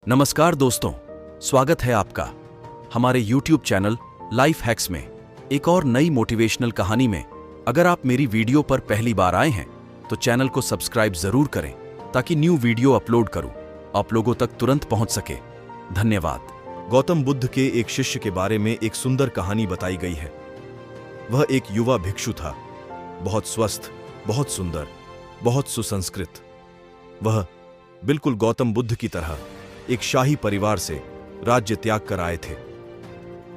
नमस्कार दोस्तों, स्वागत है आपका हमारे YouTube चैनल लाइफ हैक्स में एक और नई मोटिवेशनल कहानी में। अगर आप मेरी वीडियो पर पहली बार आए हैं तो चैनल को सब्सक्राइब जरूर करें ताकि न्यू वीडियो अपलोड करूं आप लोगों तक तुरंत पहुंच सके। धन्यवाद। गौतम बुद्ध के एक शिष्य के बारे में एक सुंदर कहानी बताई गई है। वह एक युवा भिक्षु था, बहुत स्वस्थ, बहुत सुंदर, बहुत सुसंस्कृत। वह बिल्कुल गौतम बुद्ध की तरह एक शाही परिवार से राज्य त्याग कर आए थे।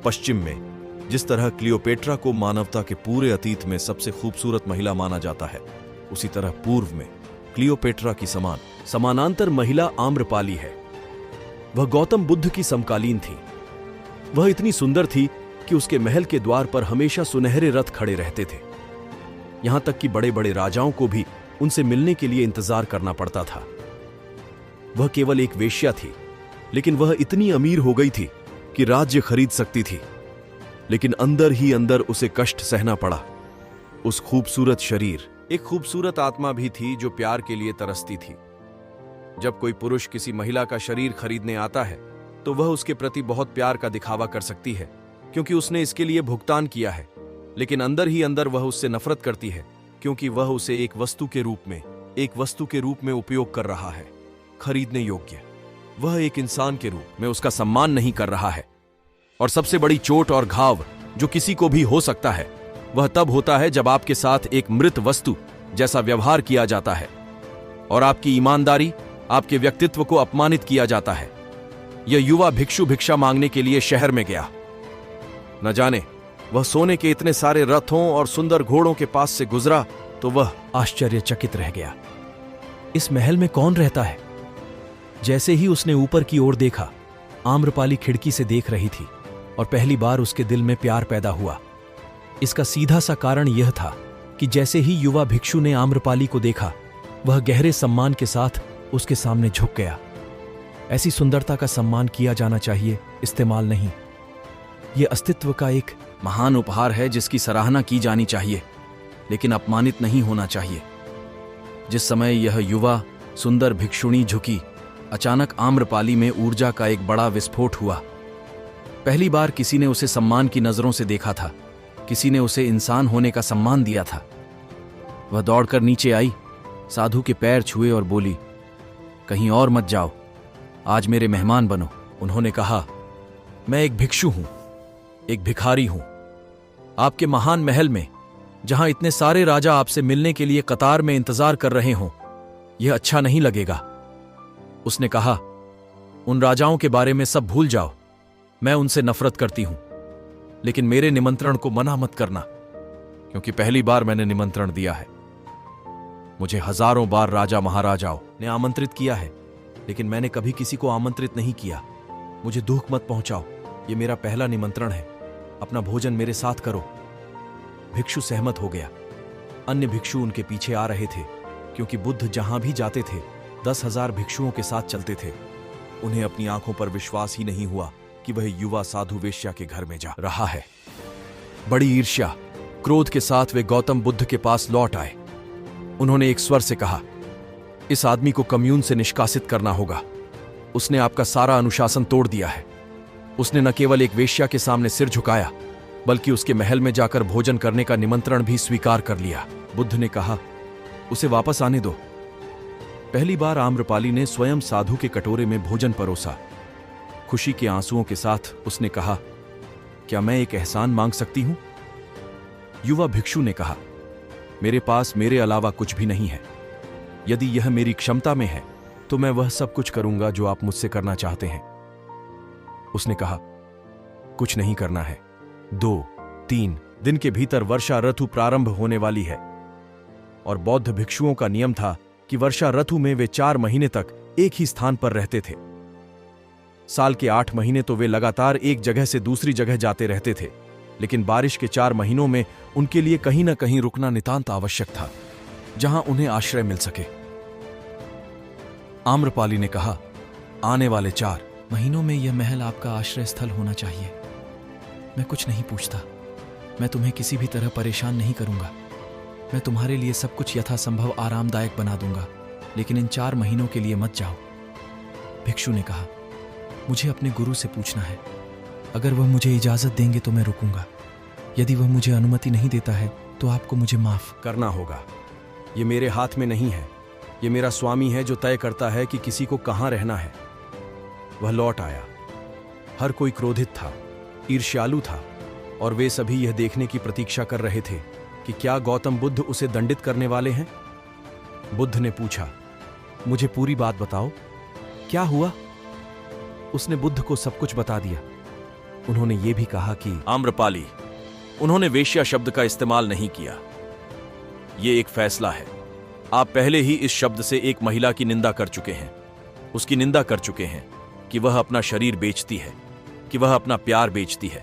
पश्चिम में जिस तरह क्लियोपेट्रा को मानवता के पूरे अतीत में सबसे खूबसूरत महिला माना जाता है, उसी तरह पूर्व में क्लियोपेट्रा की समानांतर महिला आम्रपाली है। वह गौतम बुद्ध की समकालीन थी। वह इतनी सुंदर थी कि उसके महल के द्वार पर हमेशा सुनहरे रथ खड़े रहते थे। यहां तक कि बड़े बड़े राजाओं को भी उनसे मिलने के लिए इंतजार करना पड़ता था। वह केवल एक वेश्या थी, लेकिन वह इतनी अमीर हो गई थी कि राज्य खरीद सकती थी, लेकिन अंदर ही अंदर उसे कष्ट सहना पड़ा। उस खूबसूरत शरीर, एक खूबसूरत आत्मा भी थी जो प्यार के लिए तरसती थी। जब कोई पुरुष किसी महिला का शरीर खरीदने आता है तो वह उसके प्रति बहुत प्यार का दिखावा कर सकती है, क्योंकि उसने इसके लिए भुगतान किया है, लेकिन अंदर ही अंदर वह उससे नफरत करती है, क्योंकि वह उसे एक वस्तु के रूप में उपयोग कर रहा है, खरीदने योग्य। वह एक इंसान के रूप में उसका सम्मान नहीं कर रहा है। और सबसे बड़ी चोट और घाव जो किसी को भी हो सकता है, वह तब होता है जब आपके साथ एक मृत वस्तु जैसा व्यवहार किया जाता है और आपकी ईमानदारी, आपके व्यक्तित्व को अपमानित किया जाता है। यह युवा भिक्षु भिक्षा मांगने के लिए शहर में गया। न जाने वह सोने के इतने सारे रथों और सुंदर घोड़ों के पास से गुजरा तो वह आश्चर्यचकित रह गया। इस महल में कौन रहता है? जैसे ही उसने ऊपर की ओर देखा, आम्रपाली खिड़की से देख रही थी और पहली बार उसके दिल में प्यार पैदा हुआ। इसका सीधा सा कारण यह था कि जैसे ही युवा भिक्षु ने आम्रपाली को देखा, वह गहरे सम्मान के साथ उसके सामने झुक गया। ऐसी सुंदरता का सम्मान किया जाना चाहिए, इस्तेमाल नहीं। यह अस्तित्व का एक महान उपहार है जिसकी सराहना की जानी चाहिए, लेकिन अपमानित नहीं होना चाहिए। जिस समय यह युवा सुंदर भिक्षुणी झुकी, अचानक आम्रपाली में ऊर्जा का एक बड़ा विस्फोट हुआ। पहली बार किसी ने उसे सम्मान की नजरों से देखा था, किसी ने उसे इंसान होने का सम्मान दिया था। वह दौड़कर नीचे आई, साधु के पैर छुए और बोली, कहीं और मत जाओ, आज मेरे मेहमान बनो। उन्होंने कहा, मैं एक भिक्षु हूं, एक भिखारी हूं। आपके महान महल में, जहां इतने सारे राजा आपसे मिलने के लिए कतार में इंतजार कर रहे हों, यह अच्छा नहीं लगेगा। उसने कहा, उन राजाओं के बारे में सब भूल जाओ, मैं उनसे नफरत करती हूं, लेकिन मेरे निमंत्रण को मना मत करना, क्योंकि पहली बार मैंने निमंत्रण दिया है। मुझे हजारों बार राजा महाराजाओं ने आमंत्रित किया है, लेकिन मैंने कभी किसी को आमंत्रित नहीं किया। मुझे दुख मत पहुंचाओ, यह मेरा पहला निमंत्रण है। अपना भोजन मेरे साथ करो। भिक्षु सहमत हो गया। अन्य भिक्षु उनके पीछे आ रहे थे, क्योंकि बुद्ध जहां भी जाते थे 10,000 भिक्षुओं के साथ चलते थे। उन्हें अपनी आंखों पर विश्वास ही नहीं हुआ कि वह युवा साधु वेश्या के घर में जा रहा है। बड़ी ईर्ष्या, क्रोध के साथ वे गौतम बुद्ध के पास लौट आए। उन्होंने एक स्वर से कहा, इस आदमी को कम्यून से निष्कासित करना होगा। उसने आपका सारा अनुशासन तोड़ दिया है। उसने न केवल एक वेश्या के सामने सिर झुकाया, बल्कि उसके महल में जाकर भोजन करने का निमंत्रण भी स्वीकार कर लिया। बुद्ध ने कहा, उसे वापस आने दो। पहली बार आम्रपाली ने स्वयं साधु के कटोरे में भोजन परोसा। खुशी के आंसुओं के साथ उसने कहा, क्या मैं एक एहसान मांग सकती हूं? युवा भिक्षु ने कहा, मेरे पास मेरे अलावा कुछ भी नहीं है। यदि यह मेरी क्षमता में है तो मैं वह सब कुछ करूंगा जो आप मुझसे करना चाहते हैं। उसने कहा, कुछ नहीं करना है। 2-3 दिन के भीतर वर्षा ऋतु प्रारंभ होने वाली है, और बौद्ध भिक्षुओं का नियम था कि वर्षा ऋतु में वे 4 महीने तक एक ही स्थान पर रहते थे। साल के 8 महीने तो वे लगातार एक जगह से दूसरी जगह जाते रहते थे, लेकिन बारिश के 4 महीनों में उनके लिए कहीं न कहीं रुकना नितांत आवश्यक था, जहां उन्हें आश्रय मिल सके। आम्रपाली ने कहा, आने वाले 4 महीनों में यह महल आपका आश्रय स्थल होना चाहिए। मैं कुछ नहीं पूछता, मैं तुम्हें किसी भी तरह परेशान नहीं करूंगा। मैं तुम्हारे लिए सब कुछ यथासंभव आरामदायक बना दूंगा, लेकिन इन 4 महीनों के लिए मत जाओ। भिक्षु ने कहा, मुझे अपने गुरु से पूछना है। अगर वह मुझे इजाजत देंगे तो मैं रुकूंगा, यदि वह मुझे अनुमति नहीं देता है तो आपको मुझे माफ करना होगा। ये मेरे हाथ में नहीं है। ये मेरा स्वामी है जो तय करता है कि किसी को कहां रहना है। वह लौट आया। हर कोई क्रोधित था, ईर्ष्यालु था, और वे सभी यह देखने की प्रतीक्षा कर रहे थे कि क्या गौतम बुद्ध उसे दंडित करने वाले हैं। बुद्ध ने पूछा, मुझे पूरी बात बताओ, क्या हुआ? उसने बुद्ध को सब कुछ बता दिया। उन्होंने ये भी कहा कि आम्रपाली, उन्होंने वेश्या शब्द का इस्तेमाल नहीं किया। यह एक फैसला है। आप पहले ही इस शब्द से एक महिला की निंदा कर चुके हैं। उसकी निंदा कर चुके हैं कि वह अपना शरीर बेचती है, कि वह अपना प्यार बेचती है,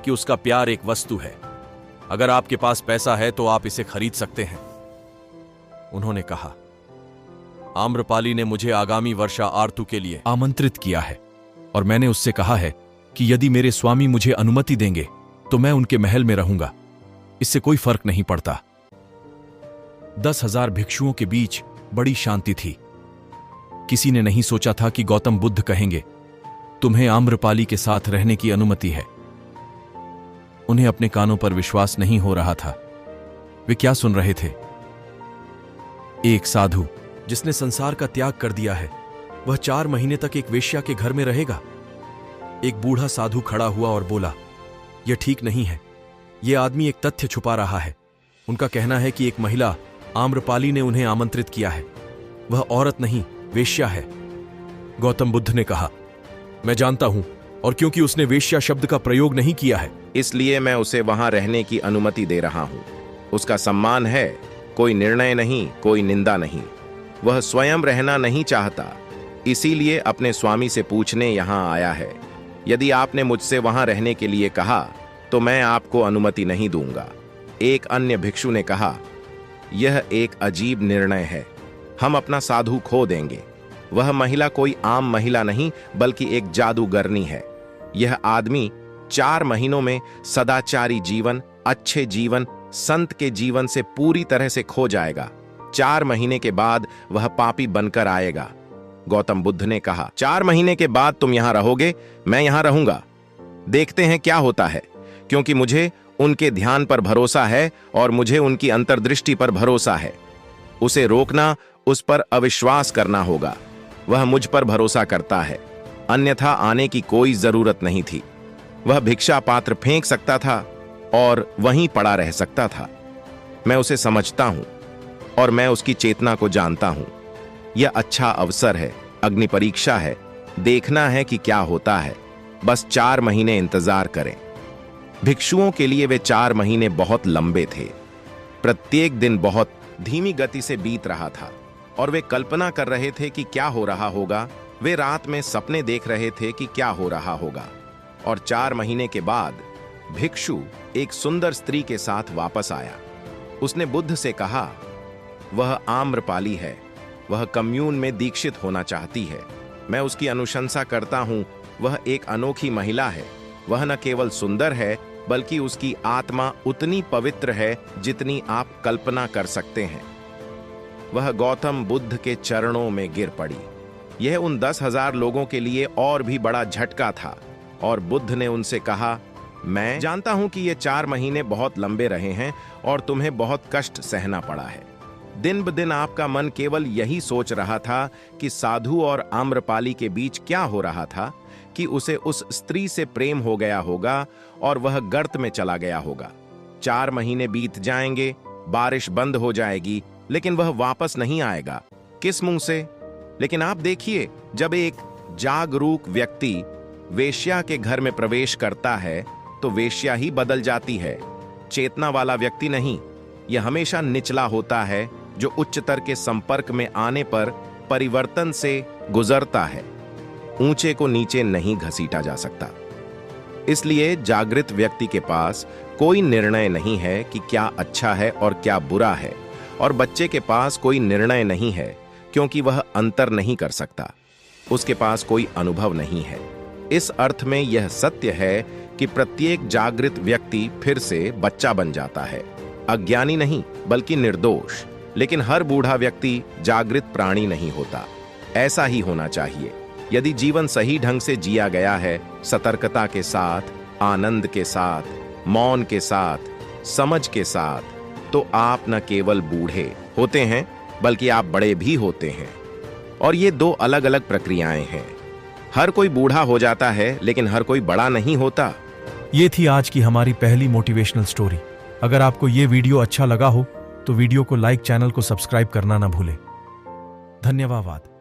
कि उसका प्यार एक वस्तु है। अगर आपके पास पैसा है तो आप इसे खरीद सकते हैं। उन्होंने कहा, आम्रपाली ने मुझे आगामी वर्षा आरतु के लिए आमंत्रित किया है और मैंने उससे कहा है कि यदि मेरे स्वामी मुझे अनुमति देंगे तो मैं उनके महल में रहूंगा। इससे कोई फर्क नहीं पड़ता। 10,000 भिक्षुओं के बीच बड़ी शांति थी। किसी ने नहीं सोचा था कि गौतम बुद्ध कहेंगे, तुम्हें आम्रपाली के साथ रहने की अनुमति है। उन्हें अपने कानों पर विश्वास नहीं हो रहा था। वे क्या सुन रहे थे? एक साधु जिसने संसार का त्याग कर दिया है, वह 4 महीने तक एक वेश्या के घर में रहेगा। एक बूढ़ा साधु खड़ा हुआ और बोला, यह ठीक नहीं है। यह आदमी एक तथ्य छुपा रहा है। उनका कहना है कि एक महिला आम्रपाली ने उन्हें आमंत्रित किया है। वह औरत नहीं, वेश्या है। गौतम बुद्ध ने कहा, मैं जानता हूं, और क्योंकि उसने वेश्या शब्द का प्रयोग नहीं किया है, इसलिए मैं उसे वहां रहने की अनुमति दे रहा हूं। उसका सम्मान है, कोई निर्णय नहीं, कोई निंदा नहीं। वह स्वयं रहना नहीं चाहता, इसीलिए अपने स्वामी से पूछने यहां आया है। यदि आपने मुझसे वहां रहने के लिए कहा तो मैं आपको अनुमति नहीं दूंगा। एक अन्य भिक्षु ने कहा, यह एक अजीब निर्णय है। हम अपना साधु खो देंगे। वह महिला कोई आम महिला नहीं, बल्कि एक जादूगरनी है। यह आदमी 4 महीनों में सदाचारी जीवन, अच्छे जीवन, संत के जीवन से पूरी तरह से खो जाएगा। 4 महीने के बाद वह पापी बनकर आएगा। गौतम बुद्ध ने कहा, 4 महीने के बाद तुम यहां रहोगे, मैं यहां रहूंगा। देखते हैं क्या होता है, क्योंकि मुझे उनके ध्यान पर भरोसा है और मुझे उनकी अंतर्दृष्टि पर भरोसा है। उसे रोकना, उस पर अविश्वास करना होगा। वह मुझ पर भरोसा करता है, अन्यथा आने की कोई जरूरत नहीं थी। वह भिक्षा पात्र फेंक सकता था और वहीं पड़ा रह सकता था। मैं उसे समझता हूं और मैं उसकी चेतना को जानता हूं। यह अच्छा अवसर है, अग्नि परीक्षा है। देखना है कि क्या होता है। बस 4 महीने इंतजार करें। भिक्षुओं के लिए वे 4 महीने बहुत लंबे थे। प्रत्येक दिन बहुत धीमी गति से बीत रहा था और वे कल्पना कर रहे थे कि क्या हो रहा होगा। वे रात में सपने देख रहे थे कि क्या हो रहा होगा। और 4 महीने के बाद भिक्षु एक सुंदर स्त्री के साथ वापस आया। उसने बुद्ध से कहा, वह आम्रपाली है। वह कम्यून में दीक्षित होना चाहती है। मैं उसकी अनुशंसा करता हूं। वह एक अनोखी महिला है। वह न केवल सुंदर है, बल्कि उसकी आत्मा उतनी पवित्र है जितनी आप कल्पना कर सकते हैं। वह गौतम बुद्ध के चरणों में गिर पड़ी। यह उन 10,000 लोगों के लिए और भी बड़ा झटका था और बुद्ध ने उनसे कहा, मैं जानता हूं कि ये 4 महीने बहुत लंबे रहे हैं और तुम्हें बहुत कष्ट सहना पड़ा है। दिन ब दिन आपका मन केवल यही सोच रहा था कि साधु और आम्रपाली के बीच क्या हो रहा था, कि उसे उस स्त्री से प्रेम हो गया होगा और वह गर्त में चला गया होगा। 4 महीने बीत जाएंगे, बारिश बंद हो जाएगी, लेकिन वह वापस नहीं आएगा। किस मुंह से? लेकिन आप देखिए, जब एक जागरूक व्यक्ति वेश्या के घर में प्रवेश करता है तो वेश्या ही बदल जाती है, चेतना वाला व्यक्ति नहीं। यह हमेशा निचला होता है जो उच्चतर के संपर्क में आने पर परिवर्तन से गुजरता है। ऊंचे को नीचे नहीं घसीटा जा सकता। इसलिए जागृत व्यक्ति के पास कोई निर्णय नहीं है कि क्या अच्छा है और क्या बुरा है, और बच्चे के पास कोई निर्णय नहीं है क्योंकि वह अंतर नहीं कर सकता। उसके पास कोई अनुभव नहीं है। इस अर्थ में यह सत्य है कि प्रत्येक जागृत व्यक्ति फिर से बच्चा बन जाता है, अज्ञानी नहीं बल्कि निर्दोष। लेकिन हर बूढ़ा व्यक्ति जागृत प्राणी नहीं होता। ऐसा ही होना चाहिए। यदि जीवन सही ढंग से जिया गया है, सतर्कता के साथ, आनंद के साथ, मौन के साथ, समझ के साथ, तो आप न केवल बूढ़े होते हैं बल्कि आप बड़े भी होते हैं। और ये दो अलग अलग प्रक्रियाएं हैं। हर कोई बूढ़ा हो जाता है लेकिन हर कोई बड़ा नहीं होता। ये थी आज की हमारी पहली मोटिवेशनल स्टोरी। अगर आपको ये वीडियो अच्छा लगा हो तो वीडियो को लाइक, चैनल को सब्सक्राइब करना ना भूलें। धन्यवाद।